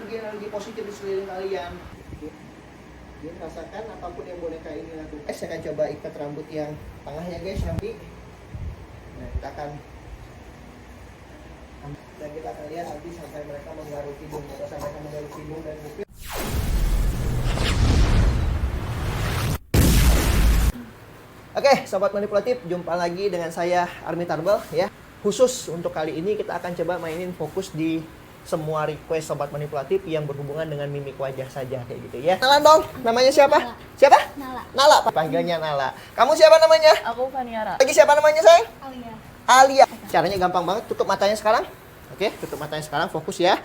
energi positif di sekeliling kalian. Jadi rasakan apapun yang boneka ini lakukan. Saya akan coba ikat rambut yang tengahnya guys nanti. Nah, kita akan lihat nanti sampai mereka menggaruk hidung atau sampai mereka menggaruk hidung dan kuping. Oke, sobat manipulatif, jumpa lagi dengan saya Army Tarbell ya. Khusus untuk kali ini kita akan coba mainin fokus di semua request sobat manipulatif yang berhubungan dengan mimik wajah saja kayak gitu ya. Kenalan dong, namanya siapa? Nala. Siapa? Nala. Nala, panggilnya Nala. Kamu siapa namanya? Aku Faniara. Lagi siapa namanya sayang? Alia. Alia. Caranya gampang banget, tutup matanya sekarang. Oke, tutup matanya sekarang, fokus ya.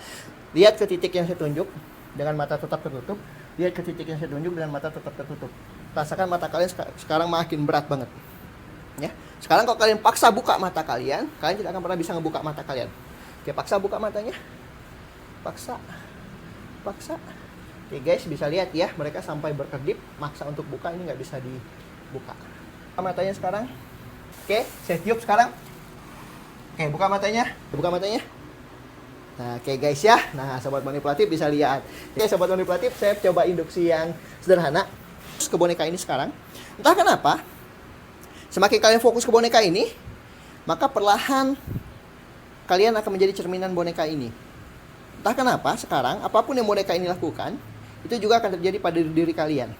Lihat ke titik yang saya tunjuk dengan mata tetap tertutup. Lihat ke titik yang saya tunjuk dengan mata tetap tertutup. Rasakan mata kalian sekarang makin berat banget. Ya. Sekarang kalau kalian paksa buka mata kalian tidak akan pernah bisa ngebuka mata kalian. Oke, paksa buka matanya. Paksa. Oke guys, bisa lihat ya, mereka sampai berkedip, maksa untuk buka ini nggak bisa dibuka. Buka matanya sekarang. Oke, saya tiup sekarang. Oke, buka matanya. Nah, oke guys ya. Nah, sobat manipulatif bisa lihat. Oke, sobat manipulatif, saya coba induksi yang sederhana ke boneka ini sekarang. Entah kenapa, semakin kalian fokus ke boneka ini, maka perlahan kalian akan menjadi cerminan boneka ini. Entah kenapa sekarang, apapun yang boneka ini lakukan, itu juga akan terjadi pada diri kalian.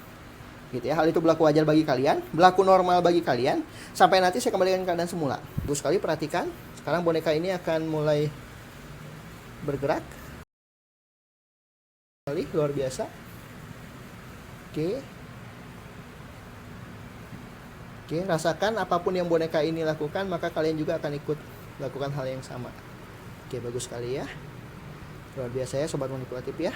Gitu ya, hal itu berlaku wajar bagi kalian, berlaku normal bagi kalian, sampai nanti saya kembalikan ke keadaan semula. Terus sekali perhatikan, sekarang boneka ini akan mulai bergerak. Kali luar biasa. Oke, rasakan apapun yang boneka ini lakukan, maka kalian juga akan ikut lakukan hal yang sama. Oke, bagus sekali ya. Luar biasa ya sobat manipulatif ya.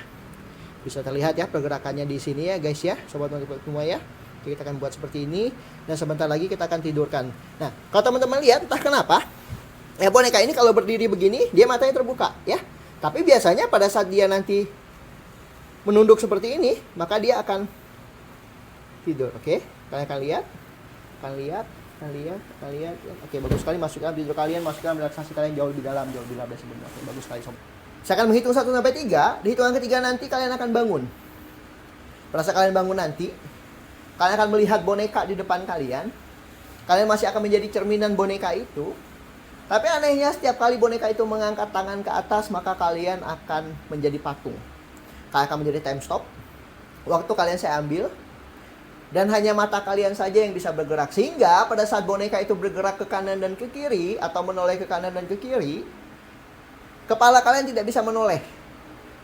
Bisa terlihat ya pergerakannya di sini ya guys ya, sobat manipulatif semua ya. Oke, kita akan buat seperti ini dan sebentar lagi kita akan tidurkan. Nah, kalau teman-teman lihat entah kenapa ya boneka ini kalau berdiri begini dia matanya terbuka ya. Tapi biasanya pada saat dia nanti menunduk seperti ini, maka dia akan tidur. Oke, kalian akan lihat. Oke, bagus sekali, masukkan tidur kalian, masukkan relaksasi kalian jauh lebih dalam dari sebelumnya. Oke, bagus sekali sobat. Saya akan menghitung 1 sampai 3. Di hitungan ketiga nanti kalian akan bangun. Pada saat kalian bangun nanti, kalian akan melihat boneka di depan kalian. Kalian masih akan menjadi cerminan boneka itu. Tapi anehnya setiap kali boneka itu mengangkat tangan ke atas, maka kalian akan menjadi patung. Kalian akan menjadi time stop. Waktu kalian saya ambil. Dan hanya mata kalian saja yang bisa bergerak. Sehingga pada saat boneka itu bergerak ke kanan dan ke kiri, atau menoleh ke kanan dan ke kiri, kepala kalian tidak bisa menoleh.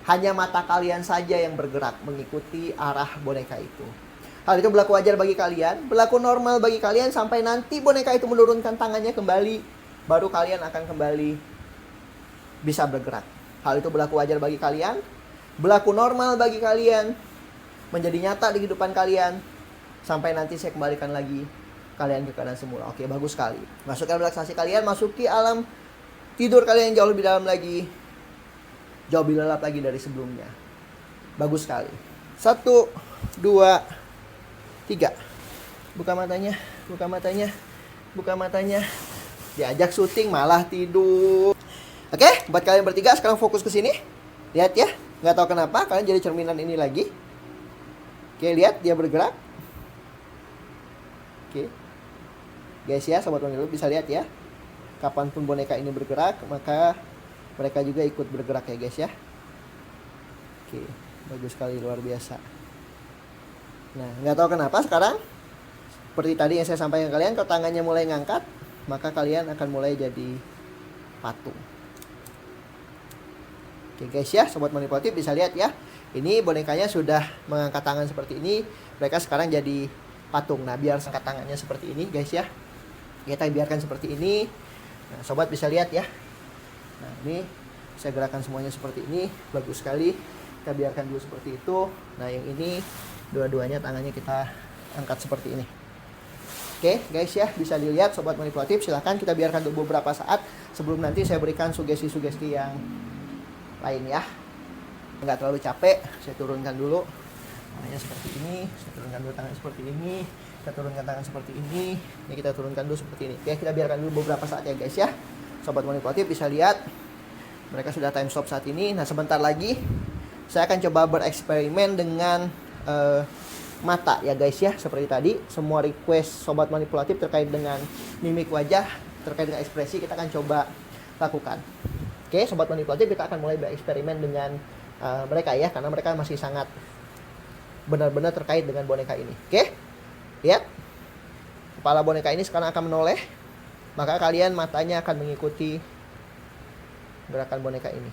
Hanya mata kalian saja yang bergerak mengikuti arah boneka itu. Hal itu berlaku wajar bagi kalian, berlaku normal bagi kalian sampai nanti boneka itu menurunkan tangannya kembali, baru kalian akan kembali bisa bergerak. Hal itu berlaku wajar bagi kalian, berlaku normal bagi kalian, menjadi nyata di kehidupan kalian, sampai nanti saya kembalikan lagi kalian ke keadaan semula. Oke, bagus sekali. Masukkan relaksasi kalian, masuki alam tidur kalian jauh lebih dalam lagi, jauh lebih lelap lagi dari sebelumnya. Bagus sekali. 1, 2, 3. Buka matanya. Diajak syuting malah tidur. Oke, buat kalian bertiga sekarang fokus ke sini. Lihat ya, nggak tahu kenapa kalian jadi cerminan ini lagi. Oke, lihat dia bergerak. Oke, guys ya, sobat manipulatif bisa lihat ya. Kapanpun boneka ini bergerak, maka mereka juga ikut bergerak ya guys ya. Oke, bagus sekali, luar biasa. Nah, nggak tahu kenapa sekarang, seperti tadi yang saya sampaikan ke kalian, kalau tangannya mulai ngangkat, maka kalian akan mulai jadi patung. Oke guys ya, sobat manipulatif bisa lihat ya. Ini bonekanya sudah mengangkat tangan seperti ini, mereka sekarang jadi patung. Nah, biar angkat tangannya seperti ini guys ya. Kita biarkan seperti ini. Nah, sobat bisa lihat ya. Nah, ini saya gerakan semuanya seperti ini. Bagus sekali. Kita biarkan dulu seperti itu. Nah, yang ini dua-duanya tangannya kita angkat seperti ini. Oke, guys ya, bisa dilihat sobat manipulatif. Silahkan kita biarkan dulu beberapa saat sebelum nanti saya berikan sugesti-sugesti yang lain ya. Nggak terlalu capek, saya turunkan dulu tangannya seperti ini. Saya turunkan dulu tangan seperti ini. Kita turunkan tangan seperti ini. Ini kita turunkan dulu seperti ini. Oke, kita biarkan dulu beberapa saat ya guys ya. Sobat manipulatif bisa lihat mereka sudah time stop saat ini. Nah, sebentar lagi saya akan coba bereksperimen dengan mata ya guys ya. Seperti tadi, semua request sobat manipulatif terkait dengan mimik wajah, terkait dengan ekspresi, kita akan coba lakukan. Oke, sobat manipulatif, kita akan mulai bereksperimen dengan mereka ya, karena mereka masih sangat benar-benar terkait dengan boneka ini. Oke, lihat, kepala boneka ini sekarang akan menoleh, maka kalian matanya akan mengikuti gerakan boneka ini.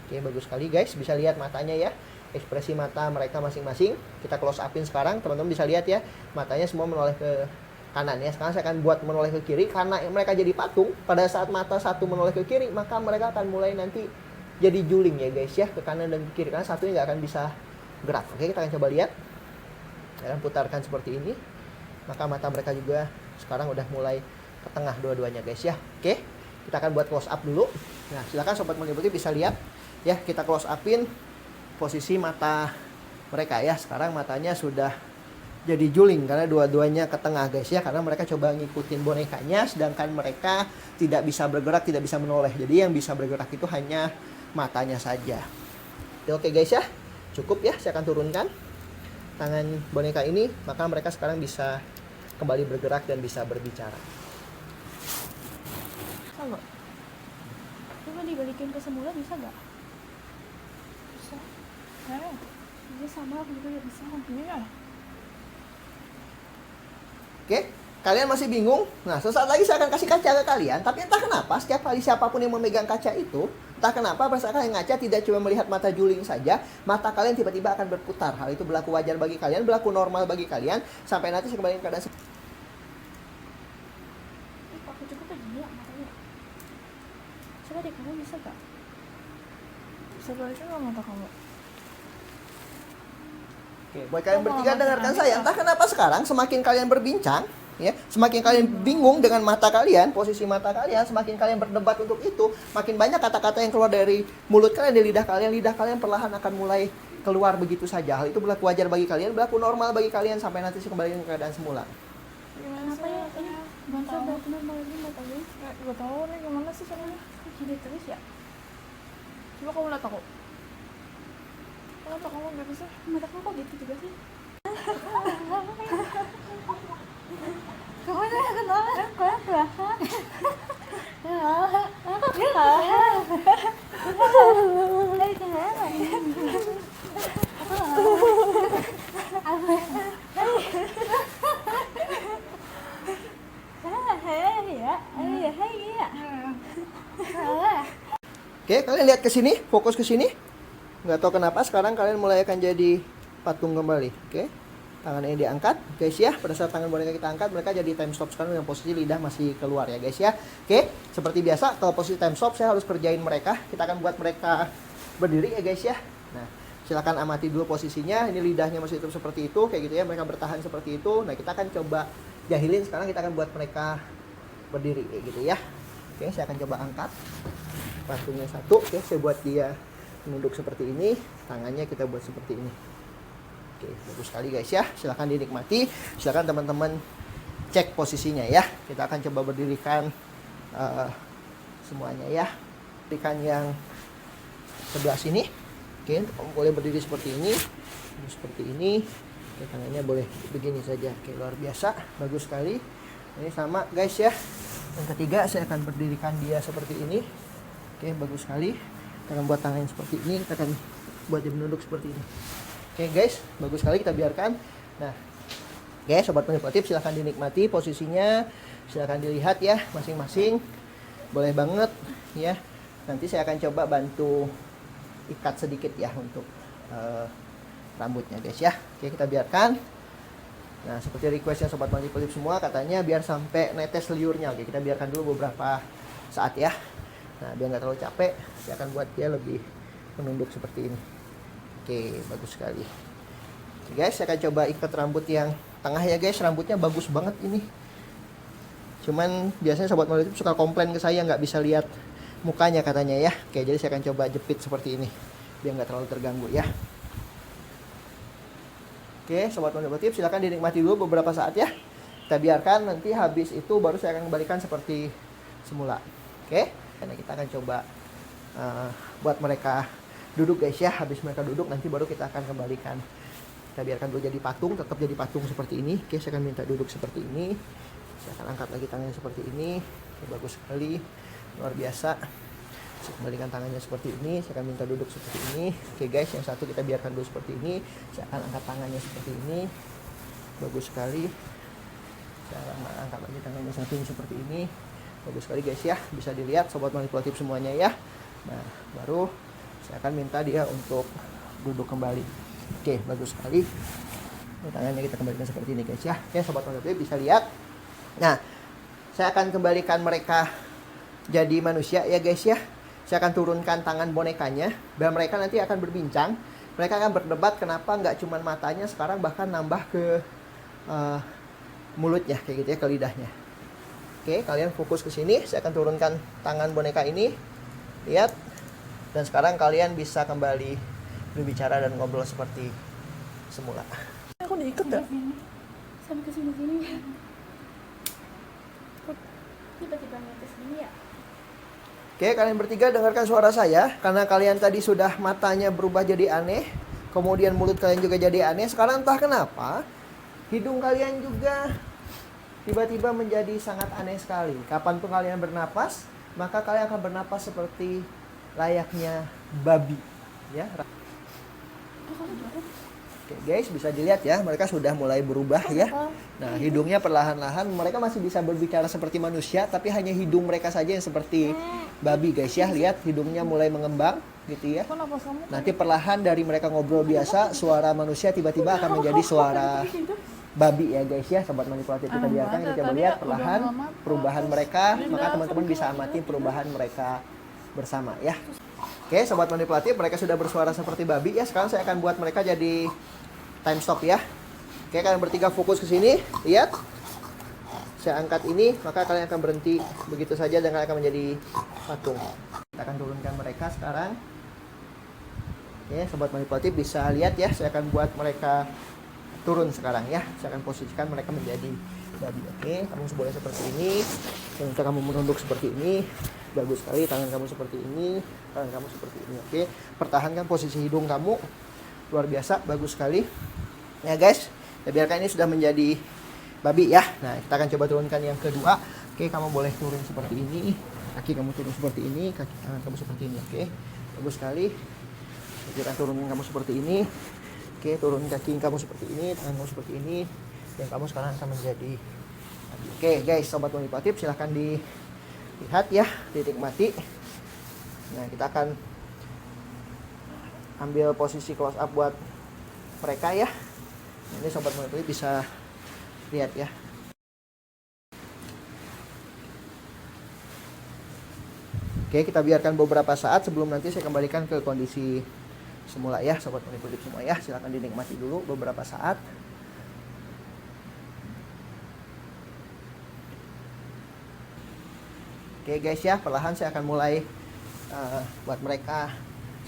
Oke, bagus sekali guys, bisa lihat matanya ya, ekspresi mata mereka masing-masing. Kita close upin sekarang, teman-teman bisa lihat ya, matanya semua menoleh ke kanan ya. Sekarang saya akan buat menoleh ke kiri, karena mereka jadi patung. Pada saat mata satu menoleh ke kiri, maka mereka akan mulai nanti jadi juling ya guys ya, ke kanan dan ke kiri, karena satunya nggak akan bisa gerak. Oke, kita akan coba lihat. Saya akan putarkan seperti ini, maka mata mereka juga sekarang udah mulai ke tengah dua-duanya guys ya. Oke, kita akan buat close up dulu. Nah, silakan sobat manipulatif bisa lihat ya, kita close upin posisi mata mereka ya. Sekarang matanya sudah jadi juling karena dua-duanya ke tengah guys ya, karena mereka coba ngikutin bonekanya, sedangkan mereka tidak bisa bergerak, tidak bisa menoleh. Jadi yang bisa bergerak itu hanya matanya saja. Oke guys ya, cukup ya. Saya akan turunkan tangan boneka ini, maka mereka sekarang bisa kembali bergerak dan bisa berbicara. Bisa. Coba dibalikin ke semula, bisa nggak? Bisa. Ini sama, aku juga bisa. Iya. Oke, kalian masih bingung? Nah, sesaat lagi saya akan kasih kaca ke kalian. Tapi entah kenapa, setiap kali siapapun yang memegang kaca itu, entah kenapa pada saat kalian ngaca tidak cuma melihat mata juling saja, mata kalian tiba-tiba akan berputar. Hal itu berlaku wajar bagi kalian, berlaku normal bagi kalian, sampai nanti saya kembali ke keadaan. Aku cukup aja ya matanya. Coba deh, kamu bisa gak? Bisa balikin nggak mata kamu? Oke, buat kalian bertiga dengarkan saya. Entah kenapa sekarang semakin kalian berbincang, ya, semakin kalian bingung dengan mata kalian, posisi mata kalian, semakin kalian berdebat untuk itu, makin banyak kata-kata yang keluar dari mulut kalian, dari lidah kalian perlahan akan mulai keluar begitu saja. Hal itu berlaku wajar bagi kalian, berlaku normal bagi kalian sampai nanti kembali ke keadaan semula. Gimana sih ya? Ini bangsa benar lagi matanya. Gak tahu nih gimana sih caranya. Gini terus ya. Coba kamu lihat aku. Kenapa kamu gitu sih? Mata kamu kok gitu juga sih? Kamu itu kenapa? Kamu belakang. Oke, kalian lihat ke sini, fokus ke sini. Nggak tahu kenapa sekarang kalian mulai akan jadi patung kembali. Oke, tangan ini diangkat guys ya. Pada saat tangan boneka kita angkat, mereka jadi time stop sekarang dengan posisi lidah masih keluar ya guys ya. Oke, seperti biasa kalau posisi time stop saya harus kerjain mereka. Kita akan buat mereka berdiri ya guys ya. Nah, silakan amati dulu posisinya. Ini lidahnya masih tetap seperti itu, kayak gitu ya. Mereka bertahan seperti itu. Nah, kita akan coba jahilin. Sekarang kita akan buat mereka berdiri kayak gitu ya. Oke, saya akan coba angkat patungnya satu. Oke, saya buat dia menunduk seperti ini, tangannya kita buat seperti ini. Oke, bagus sekali guys ya. Silahkan dinikmati, silahkan teman-teman cek posisinya ya. Kita akan coba berdirikan semuanya ya. Berikan yang sebelah sini. Oke, boleh berdiri seperti ini, seperti ini. Oke, tangannya boleh begini saja. Oke, luar biasa, bagus sekali. Ini sama guys ya. Yang ketiga saya akan berdirikan dia seperti ini. Oke, bagus sekali. Kita akan buat tangan seperti ini, kita akan buat dia menunduk seperti ini. Oke guys, bagus sekali, kita biarkan. Nah, guys, sobat manipulatif, silahkan dinikmati posisinya, silahkan dilihat ya masing-masing. Boleh banget ya. Nanti saya akan coba bantu ikat sedikit ya untuk rambutnya guys ya. Oke, kita biarkan. Nah, seperti requestnya sobat manipulatif semua, katanya biar sampai netes liurnya. Oke, kita biarkan dulu beberapa saat ya. Nah, biar nggak terlalu capek, saya akan buat dia lebih menunduk seperti ini. Oke, bagus sekali. Oke, guys, saya akan coba ikat rambut yang tengah ya guys. Rambutnya bagus banget ini. Cuman biasanya sobat manipulatif suka komplain ke saya nggak bisa lihat mukanya katanya ya. Oke, jadi saya akan coba jepit seperti ini biar nggak terlalu terganggu ya. Oke, sobat manipulatif, silakan dinikmati dulu beberapa saat ya. Kita biarkan, nanti habis itu baru saya akan kembalikan seperti semula. Oke, karena kita akan coba buat mereka duduk guys ya. Habis mereka duduk nanti baru kita akan kembalikan. Kita biarkan dulu jadi patung, tetap jadi patung seperti ini. Oke, saya akan minta duduk seperti ini. Saya akan angkat lagi tangannya seperti ini. Oke, bagus sekali, luar biasa. Saya kembalikan tangannya seperti ini. Saya akan minta duduk seperti ini. Oke guys, yang satu kita biarkan dulu seperti ini. Saya akan angkat tangannya seperti ini. Bagus sekali. Saya akan angkat lagi tangannya satu seperti ini. Bagus sekali guys ya. Bisa dilihat sobat manipulatif semuanya ya. Nah, baru saya akan minta dia untuk duduk kembali. Oke, bagus sekali. Tangannya kita kembalikan seperti ini guys ya. Oke, sobat manipulatif bisa lihat. Nah, saya akan kembalikan mereka jadi manusia ya guys ya. Saya akan turunkan tangan bonekanya dan mereka nanti akan berbincang. Mereka akan berdebat kenapa nggak cuma matanya, sekarang bahkan nambah ke mulutnya kayak gitu ya, ke lidahnya. Oke, kalian fokus ke sini. Saya akan turunkan tangan boneka ini. Lihat. Dan sekarang kalian bisa kembali berbicara dan ngobrol seperti semula. Aku diikat ya? Sampai ke sini-sini. Tiba-tiba ngetes gini ya. Oke, kalian bertiga dengarkan suara saya. Karena kalian tadi sudah matanya berubah jadi aneh, kemudian mulut kalian juga jadi aneh. Sekarang entah kenapa hidung kalian juga tiba-tiba menjadi sangat aneh sekali. Kapanpun kalian bernapas, maka kalian akan bernapas seperti layaknya babi, ya. Oke guys, bisa dilihat ya, mereka sudah mulai berubah ya. Nah, hidungnya perlahan-lahan, mereka masih bisa berbicara seperti manusia, tapi hanya hidung mereka saja yang seperti babi guys ya. Lihat, hidungnya mulai mengembang gitu ya. Nanti perlahan dari mereka ngobrol biasa, suara manusia tiba-tiba akan menjadi suara babi ya guys ya. Sobat manipulatif, kita biarkan, kita coba lihat perlahan perubahan mereka, maka teman-teman bisa amati perubahan mereka bersama ya. Oke, sobat manipulatif, mereka sudah bersuara seperti babi ya. Sekarang saya akan buat mereka jadi time stop ya. Oke, kalian bertiga fokus ke sini. Lihat. Saya angkat ini, maka kalian akan berhenti begitu saja dan kalian akan menjadi patung. Kita akan turunkan mereka sekarang. Oke, sobat manipulatif bisa lihat ya. Saya akan buat mereka turun sekarang ya. Saya akan posisikan mereka menjadi babi. Oke, kamu boleh seperti ini. Minta kamu menunduk seperti ini. Bagus sekali, tangan kamu seperti ini, tangan kamu seperti ini. Oke, pertahankan posisi hidung kamu. Luar biasa, bagus sekali. Ya guys, ya biarkan ini sudah menjadi babi ya. Nah, kita akan coba turunkan yang kedua. Oke, kamu boleh turun seperti ini. Kaki kamu turun seperti ini, kaki tangan kamu seperti ini. Oke, bagus sekali. Kita akan turunin kamu seperti ini. Oke, turun kaki kamu seperti ini, tangan kamu seperti ini. Dan kamu sekarang akan menjadi babi. Oke guys, sobat manipulatif, silahkan dilihat ya, dinikmati. Nah, kita akan ambil posisi close up buat mereka ya. Ini sobat manipulatif bisa lihat ya. Oke, kita biarkan beberapa saat sebelum nanti saya kembalikan ke kondisi semula ya, sobat manipulatif semua ya. Silahkan dinikmati dulu beberapa saat. Oke guys ya, perlahan saya akan mulai buat mereka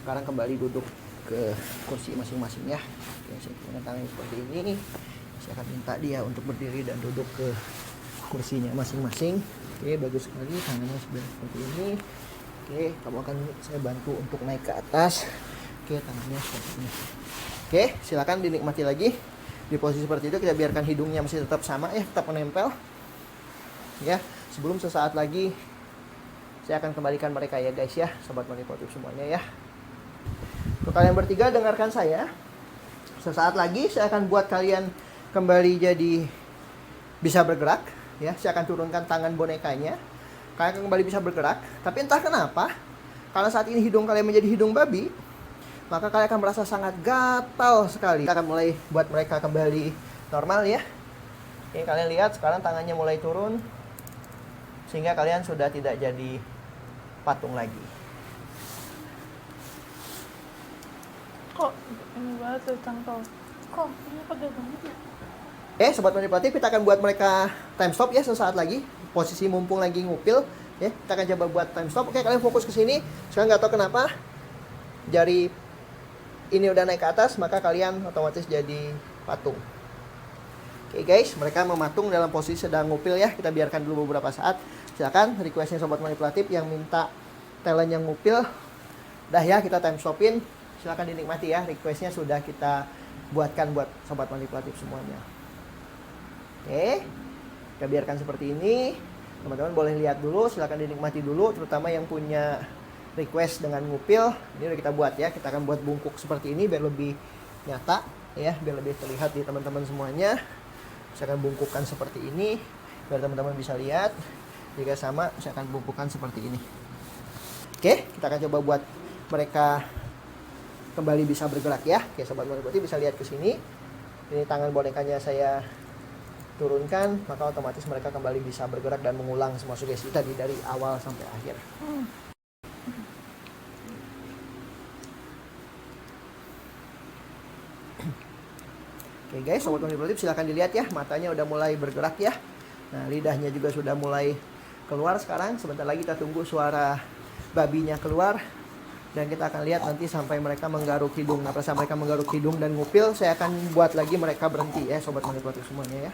sekarang kembali duduk ke kursi masing-masing ya. Oke, saya gunakan tangan seperti ini. Saya akan minta dia untuk berdiri dan duduk ke kursinya masing-masing. Oke, bagus sekali, tangannya seperti ini. Oke, kamu akan saya bantu untuk naik ke atas. Oke, tangannya seperti ini. Oke, silakan dinikmati lagi. Di posisi seperti itu kita biarkan hidungnya masih tetap sama ya, tetap menempel. Ya, sebelum sesaat lagi saya akan kembalikan mereka ya guys ya, sobat manipulatif semuanya ya. Untuk kalian bertiga dengarkan saya. Sesaat lagi saya akan buat kalian kembali jadi bisa bergerak ya. Saya akan turunkan tangan bonekanya. Kalian akan kembali bisa bergerak, tapi entah kenapa karena saat ini hidung kalian menjadi hidung babi, maka kalian akan merasa sangat gatal sekali. Kita akan mulai buat mereka kembali normal ya. Oke, kalian lihat sekarang tangannya mulai turun sehingga kalian sudah tidak jadi patung lagi. Kok ini banget tuh cangkau? Kok ini pegel banget ya? Sobat manipulatif, kita akan buat mereka time stop ya sesaat lagi. Posisi mumpung lagi ngupil ya, kita akan coba buat time stop. Oke, kalian fokus ke sini. Sekarang nggak tahu kenapa jari ini udah naik ke atas, maka kalian otomatis jadi patung. Oke guys, mereka mematung dalam posisi sedang ngupil ya. Kita biarkan dulu beberapa saat. Silakan requestnya sobat manipulatif yang minta talent yang ngupil Dah ya, kita time stopin. Silakan dinikmati ya. Requestnya sudah kita buatkan buat sobat manipulatif semuanya. Oke, kita biarkan seperti ini. Teman-teman boleh lihat dulu, silakan dinikmati dulu, terutama yang punya request dengan ngupil. Ini udah kita buat ya. Kita akan buat bungkuk seperti ini biar lebih nyata ya, biar lebih terlihat di teman-teman semuanya. Saya akan bungkukkan seperti ini biar teman-teman bisa lihat. Jika sama, saya akan bungkukkan seperti ini. Oke, kita akan coba buat mereka kembali bisa bergerak ya. Oke, sobat manipulatif bisa lihat ke sini. Ini tangan bonekanya saya turunkan, maka otomatis mereka kembali bisa bergerak dan mengulang semua sugesti tadi dari awal sampai akhir. Oke guys, sobat manipulatif silahkan dilihat ya, matanya udah mulai bergerak ya. Nah, lidahnya juga sudah mulai keluar sekarang. Sebentar lagi kita tunggu suara babinya keluar. Dan kita akan lihat nanti sampai mereka menggaruk hidung. Nah, pada saat mereka menggaruk hidung dan ngupil, saya akan buat lagi mereka berhenti ya, sobat manipulatif semuanya ya.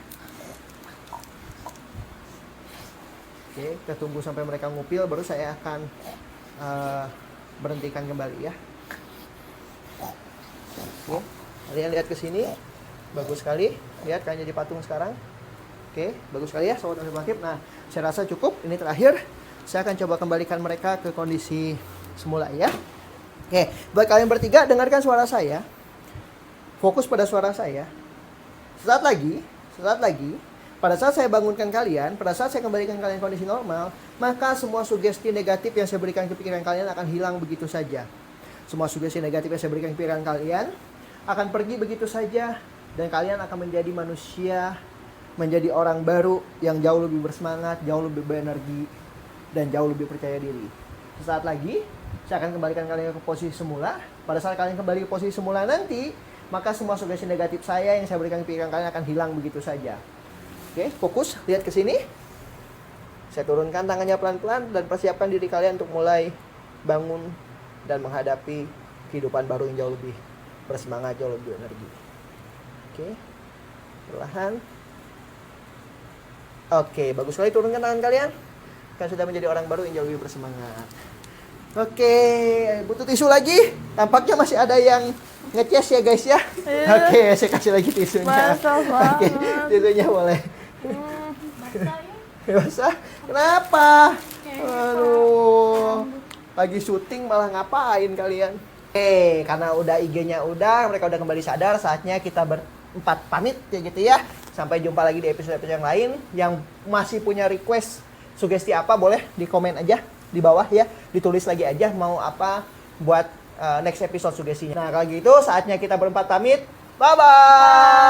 Oke, kita tunggu sampai mereka ngupil, baru saya akan berhentikan kembali ya. Oke, kalian lihat ke sini, bagus sekali. Lihat kalian jadi patung sekarang. Oke, bagus sekali ya, sobat manipulatif. Nah, saya rasa cukup. Ini terakhir. Saya akan coba kembalikan mereka ke kondisi semula ya. Oke, buat kalian bertiga dengarkan suara saya. Fokus pada suara saya. Sesaat lagi, pada saat saya bangunkan kalian, pada saat saya kembalikan kalian kondisi normal, maka semua sugesti negatif yang saya berikan ke pikiran kalian akan hilang begitu saja. Semua sugesti negatif yang saya berikan ke pikiran kalian akan pergi begitu saja, dan kalian akan menjadi manusia, menjadi orang baru yang jauh lebih bersemangat, jauh lebih berenergi, dan jauh lebih percaya diri. Sesaat lagi, saya akan kembalikan kalian ke posisi semula. Pada saat kalian kembali ke posisi semula nanti, maka semua sugesti negatif saya yang saya berikan ke pikiran kalian akan hilang begitu saja. Oke, fokus, lihat ke sini. Saya turunkan tangannya pelan-pelan dan persiapkan diri kalian untuk mulai bangun dan menghadapi kehidupan baru yang jauh lebih bersemangat, jauh lebih berenergi. Oke, perlahan. Oke, bagus sekali, turunkan tangan kalian. Kalian sudah menjadi orang baru yang jauh lebih bersemangat. Oke, butuh tisu lagi? Tampaknya masih ada yang ngeces ya guys ya. Oke, saya kasih lagi tisunya. Basah Oke, banget. tisunya boleh. Basah ya. Basah? Kenapa? Aduh, lagi syuting malah ngapain kalian? Karena udah IG-nya udah, mereka udah kembali sadar, saatnya kita berempat pamit ya gitu ya. Sampai jumpa lagi di episode-episode yang lain. Yang masih punya request sugesti apa boleh di komen aja di bawah ya, ditulis lagi aja mau apa buat next episode sugestinya. Nah kalau gitu saatnya kita berempat pamit, bye bye.